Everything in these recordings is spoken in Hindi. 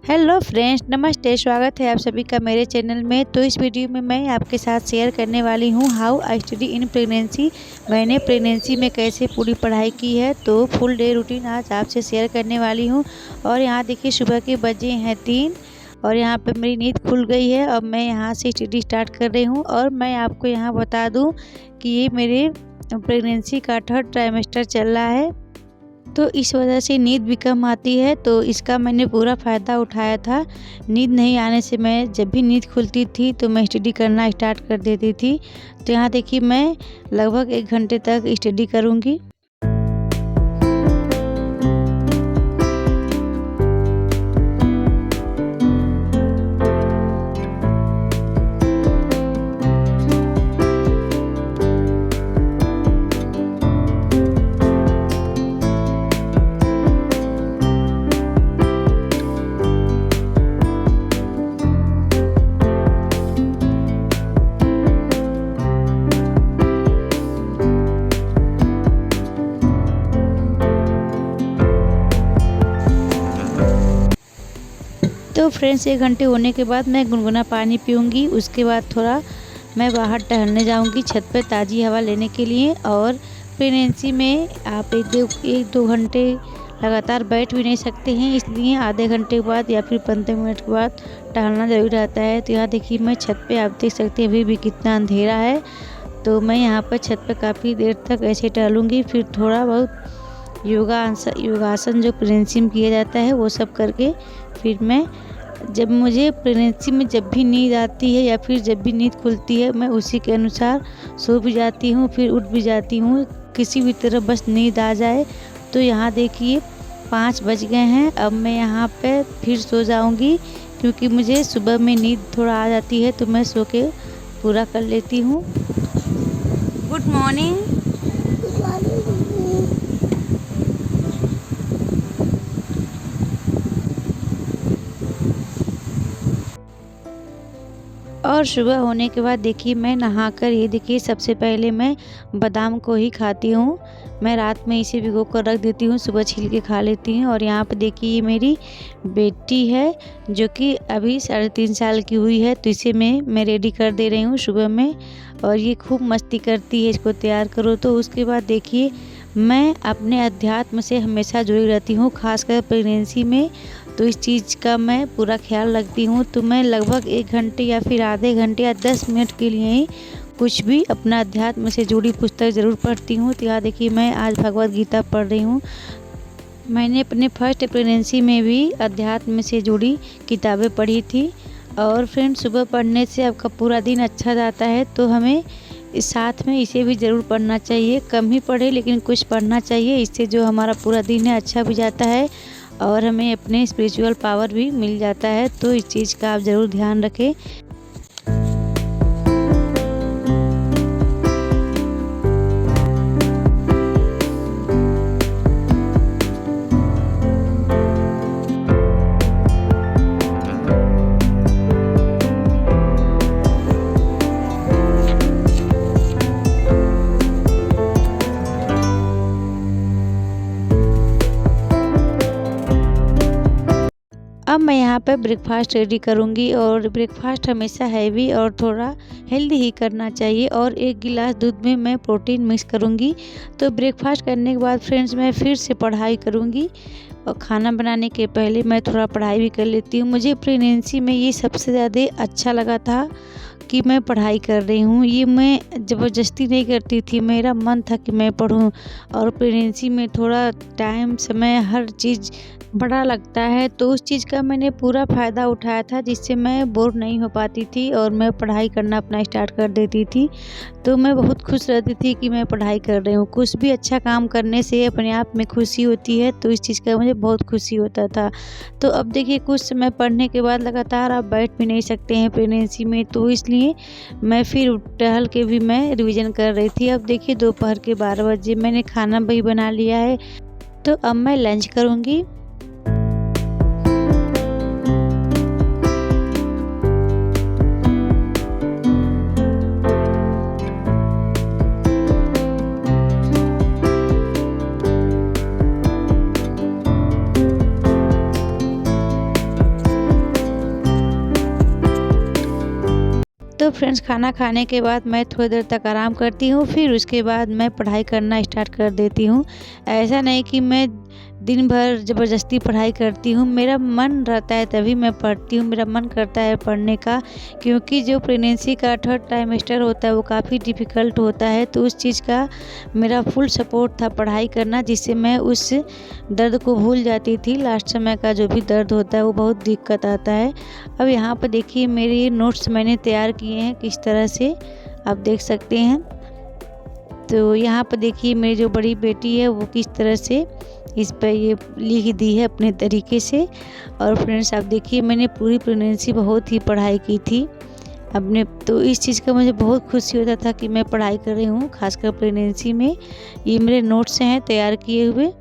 हेलो फ्रेंड्स, नमस्ते। स्वागत है आप सभी का मेरे चैनल में। तो इस वीडियो में मैं आपके साथ शेयर करने वाली हूँ how I study in pregnancy. मैंने प्रेगनेंसी में कैसे पूरी पढ़ाई की है, तो फुल डे रूटीन आज आपसे शेयर करने वाली हूँ। और यहाँ देखिए सुबह के बजे हैं 3 और यहाँ पे मेरी नींद खुल गई है। अब मैं यहाँ से स्टडी स्टार्ट कर रही हूँ। और मैं आपको यहाँ बता दूँ कि ये मेरे प्रेगनेंसी का 3rd ट्राइमेस्टर चल रहा है, तो इस वजह से नींद भी कम आती है। तो इसका मैंने पूरा फ़ायदा उठाया था। नींद नहीं आने से मैं जब भी नींद खुलती थी तो मैं स्टडी करना स्टार्ट कर देती थी। तो यहाँ देखिए मैं लगभग 1 घंटे तक स्टडी करूँगी। तो फ्रेंड्स 1 घंटे होने के बाद मैं गुनगुना पानी पीऊँगी। उसके बाद थोड़ा मैं बाहर टहलने जाऊँगी छत पे ताज़ी हवा लेने के लिए। और प्रेगनेंसी में आप 1-2 घंटे लगातार बैठ भी नहीं सकते हैं, इसलिए आधे घंटे के बाद या फिर 15 मिनट के बाद टहलना ज़रूरी रहता है। तो यहाँ देखिए मैं छत पे, आप देख सकते हैं अभी भी कितना अंधेरा है। तो मैं यहाँ पर छत पे काफ़ी देर तक ऐसे टहलूँगी। फिर थोड़ा बहुत योगासन जो प्रेगनेंसी में किया जाता है वो सब करके फिर मैं, जब मुझे प्रेगनेंसी में जब भी नींद आती है या फिर जब भी नींद खुलती है, मैं उसी के अनुसार सो भी जाती हूँ, फिर उठ भी जाती हूँ, किसी भी तरह बस नींद आ जाए। तो यहाँ देखिए 5 बज गए हैं। अब मैं यहाँ पे फिर सो जाऊँगी, क्योंकि मुझे सुबह में नींद थोड़ा आ जाती है, तो मैं सो के पूरा कर लेती हूँ। Good morning. और सुबह होने के बाद देखिए मैं नहाकर, ये देखिए सबसे पहले मैं बादाम को ही खाती हूँ। मैं रात में इसे भिगो कर रख देती हूँ, सुबह छील के खा लेती हूँ। और यहाँ पे देखिए ये मेरी बेटी है जो कि अभी 3.5 साल की हुई है, तो इसे मैं रेडी कर दे रही हूँ सुबह में। और ये खूब मस्ती करती है, इसको तैयार करो। तो उसके बाद देखिए मैं अपने अध्यात्म से हमेशा जुड़ी रहती हूँ, खासकर प्रेगनेंसी में। तो इस चीज़ का मैं पूरा ख्याल रखती हूँ। तो मैं लगभग 1 घंटे या फिर आधे घंटे या 10 मिनट के लिए ही कुछ भी अपना अध्यात्म से जुड़ी पुस्तक ज़रूर पढ़ती हूँ। तो यहाँ देखिए मैं आज भगवद गीता पढ़ रही हूँ। मैंने अपने फर्स्ट प्रेगनेंसी में भी अध्यात्म से जुड़ी किताबें पढ़ी थी। और फ्रेंड, सुबह पढ़ने से आपका पूरा दिन अच्छा जाता है, तो हमें इस साथ में इसे भी ज़रूर पढ़ना चाहिए। कम ही पढ़े लेकिन कुछ पढ़ना चाहिए, इससे जो हमारा पूरा दिन है अच्छा भी जाता है और हमें अपने स्पिरिचुअल पावर भी मिल जाता है। तो इस चीज़ का आप ज़रूर ध्यान रखें। अब मैं यहाँ पर ब्रेकफास्ट रेडी करूँगी। और ब्रेकफास्ट हमेशा हैवी और थोड़ा हेल्दी ही करना चाहिए। और 1 गिलास दूध में मैं प्रोटीन मिक्स करूँगी। तो ब्रेकफास्ट करने के बाद फ्रेंड्स मैं फिर से पढ़ाई करूँगी। और खाना बनाने के पहले मैं थोड़ा पढ़ाई भी कर लेती हूँ। मुझे प्रेगनेंसी में ये सबसे ज़्यादा अच्छा लगा था कि मैं पढ़ाई कर रही हूँ। ये मैं ज़बरदस्ती नहीं करती थी, मेरा मन था कि मैं पढूँ। और प्रेगनेंसी में थोड़ा टाइम, समय, हर चीज़ बड़ा लगता है, तो उस चीज़ का मैंने पूरा फ़ायदा उठाया था, जिससे मैं बोर नहीं हो पाती थी और मैं पढ़ाई करना अपना स्टार्ट कर देती थी। तो मैं बहुत खुश रहती थी कि मैं पढ़ाई कर रही हूँ। कुछ भी अच्छा काम करने से अपने आप में खुशी होती है, तो इस चीज़ का मुझे बहुत खुशी होता था। तो अब देखिए कुछ समय पढ़ने के बाद लगातार आप बैठ भी नहीं सकते हैं प्रेगनेंसी में, तो इसलिए मैं फिर टहल के भी मैं रिवीजन कर रही थी। अब देखिए दोपहर के 12 बजे मैंने खाना भी बना लिया है, तो अब मैं लंच करूँगी। तो फ्रेंड्स खाना खाने के बाद मैं थोड़ी देर तक आराम करती हूँ, फिर उसके बाद मैं पढ़ाई करना स्टार्ट कर देती हूँ। ऐसा नहीं कि मैं दिन भर ज़बरदस्ती पढ़ाई करती हूँ, मेरा मन रहता है तभी मैं पढ़ती हूँ, मेरा मन करता है पढ़ने का, क्योंकि जो प्रेगनेंसी का 3rd ट्राइमेस्टर होता है वो काफ़ी डिफ़िकल्ट होता है। तो उस चीज़ का मेरा फुल सपोर्ट था पढ़ाई करना, जिससे मैं उस दर्द को भूल जाती थी। लास्ट समय का जो भी दर्द होता है वो बहुत दिक्कत आता है। अब यहाँ पर देखिए मेरे नोट्स मैंने तैयार किए हैं किस तरह से, आप देख सकते हैं। तो यहाँ पर देखिए मेरी जो बड़ी बेटी है वो किस तरह से इस पर ये लिख दी है अपने तरीके से। और फ्रेंड्स आप देखिए मैंने पूरी प्रेगनेंसी बहुत ही पढ़ाई की थी अपने, तो इस चीज़ का मुझे बहुत खुशी होता था कि मैं पढ़ाई कर रही हूँ, खासकर प्रेगनेंसी में। ये मेरे नोट्स हैं तैयार किए हुए।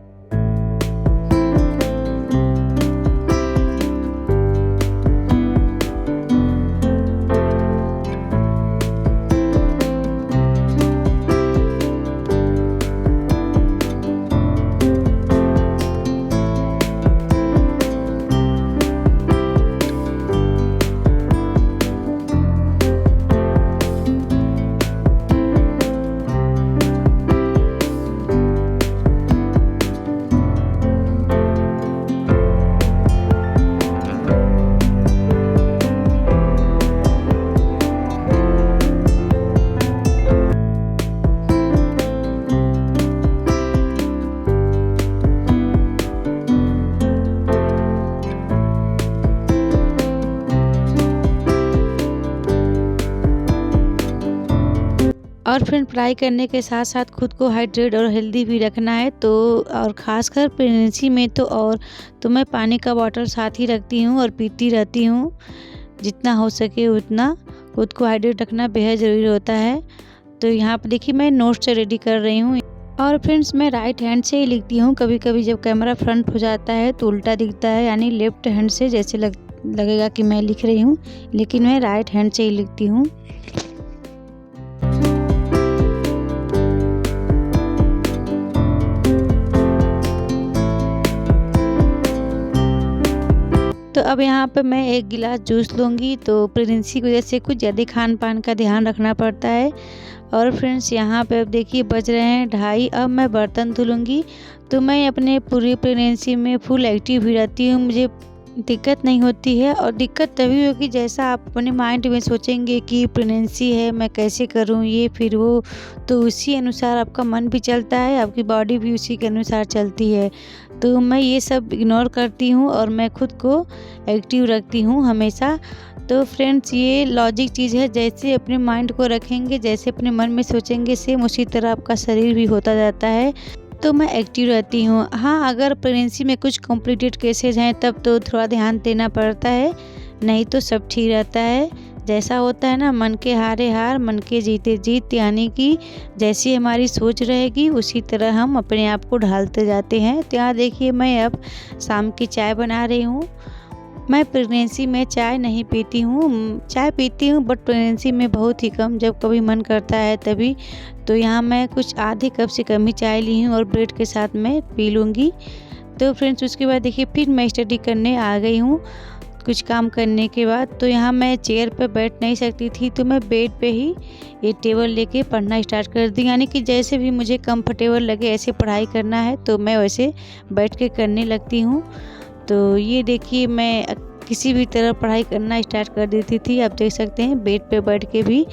और फ्रेंड पढ़ाई करने के साथ साथ खुद को हाइड्रेट और हेल्दी भी रखना है। तो और ख़ासकर प्रेगनेंसी में तो मैं पानी का बॉटल साथ ही रखती हूँ और पीती रहती हूँ। जितना हो सके उतना खुद को हाइड्रेट रखना बेहद ज़रूरी होता है। तो यहाँ पर देखिए मैं नोट्स रेडी कर रही हूँ। और फ्रेंड्स मैं राइट हैंड से ही लिखती हूँ। कभी कभी जब कैमरा फ्रंट हो जाता है तो उल्टा दिखता है, यानी लेफ्ट हैंड से जैसे लगेगा कि मैं लिख रही हूँ, लेकिन मैं राइट हैंड से ही लिखती हूँ। तो अब यहाँ पे मैं 1 गिलास जूस लूँगी। तो प्रेगनेंसी की वजह से कुछ ज़्यादा खान पान का ध्यान रखना पड़ता है। और फ्रेंड्स यहाँ पे अब देखिए बज रहे हैं 2:30। अब मैं बर्तन धुलूँगी। तो मैं अपने पूरी प्रेगनेंसी में फुल एक्टिव भी रहती हूँ, मुझे दिक्कत नहीं होती है। और दिक्कत तभी होगी जैसा आप अपने माइंड में सोचेंगे कि प्रेगनेंसी है मैं कैसे करूँ ये फिर वो, तो उसी अनुसार आपका मन भी चलता है, आपकी बॉडी भी उसी के अनुसार चलती है। तो मैं ये सब इग्नोर करती हूँ और मैं खुद को एक्टिव रखती हूँ हमेशा। तो फ्रेंड्स ये लॉजिक चीज़ है, जैसे अपने माइंड को रखेंगे, जैसे अपने मन में सोचेंगे, सेम उसी तरह आपका शरीर भी होता जाता है। तो मैं एक्टिव रहती हूँ। हाँ, अगर प्रेगनेंसी में कुछ कॉम्प्लिकेटेड केसेज हैं तब तो थोड़ा ध्यान देना पड़ता है, नहीं तो सब ठीक रहता है। जैसा होता है ना, मन के हारे हार मन के जीते जीत, यानी कि जैसी हमारी सोच रहेगी उसी तरह हम अपने आप को ढालते जाते हैं। तो यहाँ देखिए मैं अब शाम की चाय बना रही हूँ। मैं प्रेगनेंसी में चाय नहीं पीती हूँ, चाय पीती हूँ बट प्रेगनेंसी में बहुत ही कम, जब कभी मन करता है तभी। तो यहाँ मैं कुछ आधे कप से कम ही चाय ली हूँ और ब्रेड के साथ मैं पी लूँगी। तो फ्रेंड्स उसके बाद देखिए फिर मैं स्टडी करने आ गई हूँ कुछ काम करने के बाद। तो यहाँ मैं चेयर पर बैठ नहीं सकती थी, तो मैं बेड पे ही ये टेबल लेके पढ़ना स्टार्ट कर दी, यानी कि जैसे भी मुझे कंफर्टेबल लगे ऐसे पढ़ाई करना है तो मैं वैसे बैठ के करने लगती हूँ। तो ये देखिए मैं किसी भी तरह पढ़ाई करना स्टार्ट कर देती थी, आप देख सकते हैं बेड पे बैठ के भी।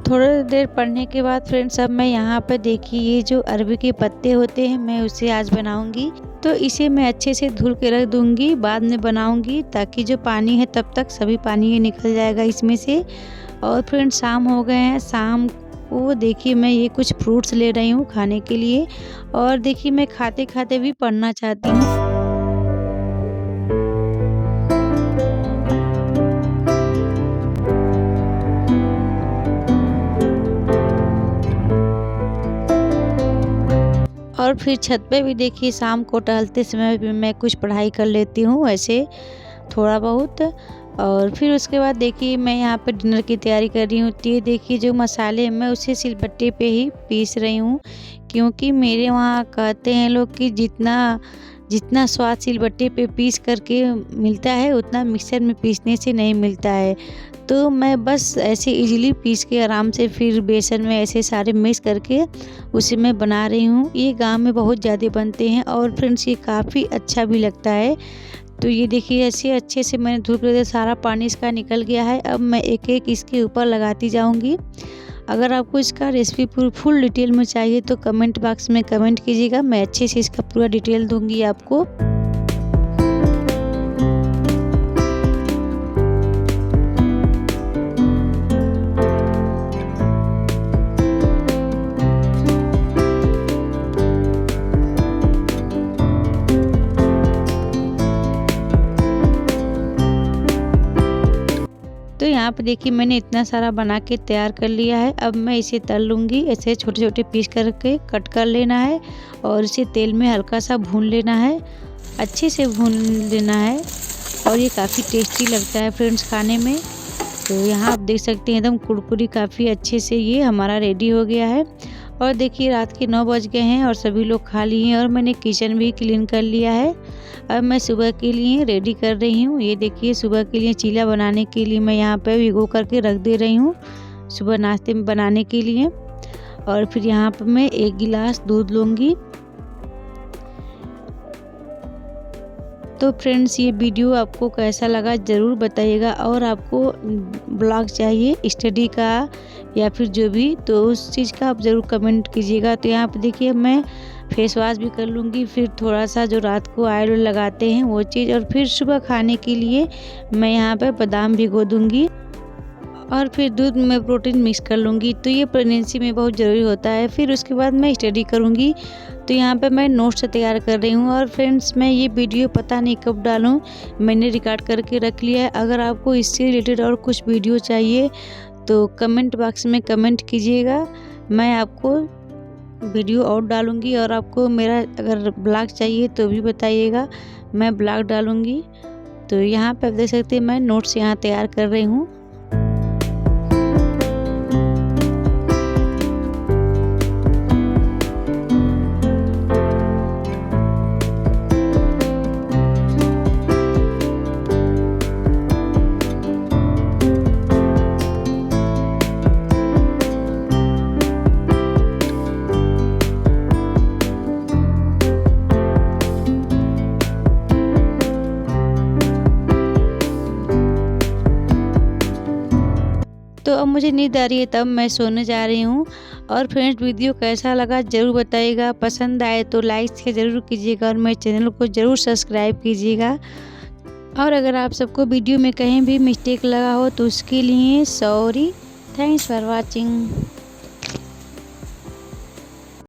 थोड़ी देर पढ़ने के बाद फ्रेंड्स अब मैं यहाँ पर देखिए ये जो अरबी के पत्ते होते हैं मैं उसे आज बनाऊंगी। तो इसे मैं अच्छे से धुल के रख दूंगी, बाद में बनाऊंगी, ताकि जो पानी है तब तक सभी पानी निकल जाएगा इसमें से। और फ्रेंड्स शाम हो गए हैं, शाम को देखिए मैं ये कुछ फ्रूट्स ले रही हूँ खाने के लिए। और देखिए मैं खाते खाते भी पढ़ना चाहती हूँ। और फिर छत पे भी देखिए शाम को टहलते समय भी मैं कुछ पढ़ाई कर लेती हूँ ऐसे थोड़ा बहुत। और फिर उसके बाद देखिए मैं यहाँ पर डिनर की तैयारी कर रही हूँ। तो ये देखिए जो मसाले मैं उसे सिलबट्टे पे ही पीस रही हूँ, क्योंकि मेरे वहाँ कहते हैं लोग कि जितना स्वाद सिलबट्टे पे पीस करके मिलता है उतना मिक्सर में पीसने से नहीं मिलता है। तो मैं बस ऐसे इजीली पीस के आराम से फिर बेसन में ऐसे सारे मिक्स करके उसे मैं बना रही हूँ। ये गांव में बहुत ज़्यादा बनते हैं और फ्रेंड्स ये काफ़ी अच्छा भी लगता है। तो ये देखिए ऐसे अच्छे से मैंने धूप कर दिया, सारा पानी इसका निकल गया है। अब मैं एक एक इसके ऊपर लगाती जाऊंगी। अगर आपको इसका रेसिपी फुल डिटेल में चाहिए तो कमेंट बॉक्स में कमेंट कीजिएगा, मैं अच्छे से इसका पूरा डिटेल दूंगी आपको। तो यहाँ पे देखिए मैंने इतना सारा बना के तैयार कर लिया है। अब मैं इसे तल लूँगी। ऐसे छोटे छोटे पीस करके कट कर लेना है और इसे तेल में हल्का सा भून लेना है, अच्छे से भून लेना है। और ये काफ़ी टेस्टी लगता है फ्रेंड्स खाने में। तो यहाँ आप देख सकते हैं एकदम कुरकुरी काफ़ी अच्छे से ये हमारा रेडी हो गया है। और देखिए रात के 9 बज गए हैं और सभी लोग खा लिए हैं और मैंने किचन भी क्लीन कर लिया है। अब मैं सुबह के लिए रेडी कर रही हूँ। ये देखिए सुबह के लिए चीला बनाने के लिए मैं यहाँ पे भिगो करके रख दे रही हूँ सुबह नाश्ते में बनाने के लिए। और फिर यहाँ पर मैं 1 गिलास दूध लूँगी। तो फ्रेंड्स ये वीडियो आपको कैसा लगा ज़रूर बताइएगा। और आपको ब्लॉग चाहिए स्टडी का या फिर जो भी, तो उस चीज़ का आप ज़रूर कमेंट कीजिएगा। तो यहाँ पे देखिए मैं फेस वॉश भी कर लूँगी, फिर थोड़ा सा जो रात को ऑयल लगाते हैं वो चीज़, और फिर सुबह खाने के लिए मैं यहाँ पे बादाम भिगो दूँगी और फिर दूध में प्रोटीन मिक्स कर लूँगी। तो ये प्रेगनेंसी में बहुत ज़रूरी होता है। फिर उसके बाद मैं स्टडी करूँगी। तो यहाँ पे मैं नोट्स तैयार कर रही हूँ। और फ्रेंड्स मैं ये वीडियो पता नहीं कब डालूँ, मैंने रिकॉर्ड करके रख लिया है। अगर आपको इससे रिलेटेड और कुछ वीडियो चाहिए तो कमेंट बॉक्स में कमेंट कीजिएगा, मैं आपको वीडियो और डालूँगी। और आपको मेरा अगर ब्लॉग चाहिए तो भी बताइएगा, मैं ब्लॉग डालूँगी। तो यहाँ पे आप देख सकते हैं मैं नोट्स यहाँ तैयार कर रही हूँ। तो अब मुझे नींद आ रही है, तब मैं सोने जा रही हूँ। और फ्रेंड्स वीडियो कैसा लगा ज़रूर बताइएगा, पसंद आए तो लाइक ज़रूर कीजिएगा और मेरे चैनल को ज़रूर सब्सक्राइब कीजिएगा। और अगर आप सबको वीडियो में कहीं भी मिस्टेक लगा हो तो उसके लिए सॉरी। Thanks for watching.